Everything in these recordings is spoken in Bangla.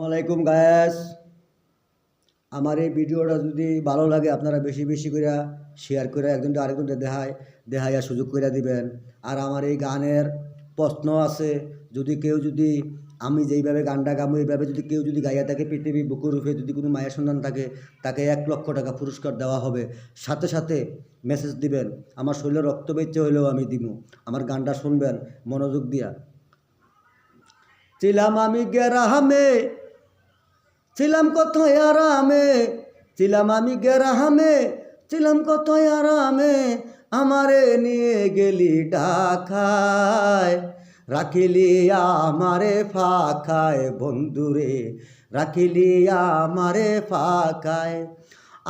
আসসালামাইকুম গায়েস, আমার এই ভিডিওটা যদি ভালো লাগে আপনারা বেশি বেশি করে শেয়ার করে একজনটা আরেকজনটা দেখাইয়া সুযোগ করে দিবেন। আর আমার এই গানের প্রশ্ন আছে, যদি আমি যেইভাবে গানটা গাবো এইভাবে যদি কেউ যদি গাইয়া থাকে, পৃথিবী বুকুরূপে যদি কোনো মায়ের সন্তান থাকে, তাকে 1 লক্ষ টাকা পুরস্কার দেওয়া হবে। সাথে সাথে মেসেজ দিবেন, আমার শরীরে রক্ত বেচে হলেও আমি দিব। আমার গানটা শুনবেন মনোযোগ দিয়া। ছিলাম আমি গেরামে, ছিলাম কত আরামে, ছিলাম আমি গেরামে, ছিলাম কত আরামে, আমারে নিয়ে গেলি ঢাকায়, রাখিলি আমারে ফাঁকায় বন্ধুরে, রাখিলি আমারে ফাঁকায়,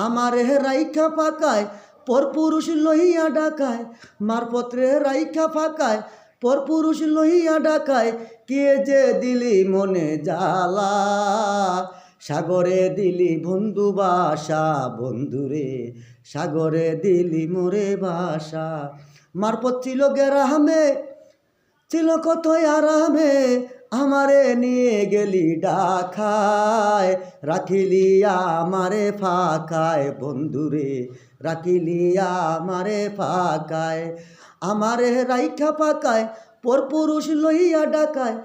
আমারে রাইখা ফাঁকায় পরপুরুষ লইয়া ডাকায়, মারপত্রে রাইখা ফাঁকায় পরপুরুষ লইয়া ডাকায়, কে যে দিলি মনে জ্বালা, সাগরে দিলি বন্ধু বাসা বন্ধুরে, সাগরে দিলি মোরে বাসা। মারপত ছিল গেরামে, ছিল কত আরামে, আমারে নিয়ে গেলি ঢাকায়, রাখিলি আমারে ফাঁকায় বন্ধুরে, রাখিলি আমারে ফাঁকায়, আমারে রাইখা ফাঁকায় পরপুরুষ লইয়া ডাকায়,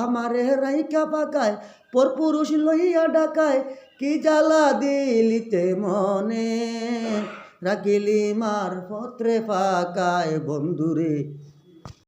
আমারে রাইখা ফাঁকায় পরপুরুষ লইয়া ডাকায়, কি জ্বালা দিলিতে মনে, রাখিলি মার পত্রে ফাঁকায় বন্ধুরে।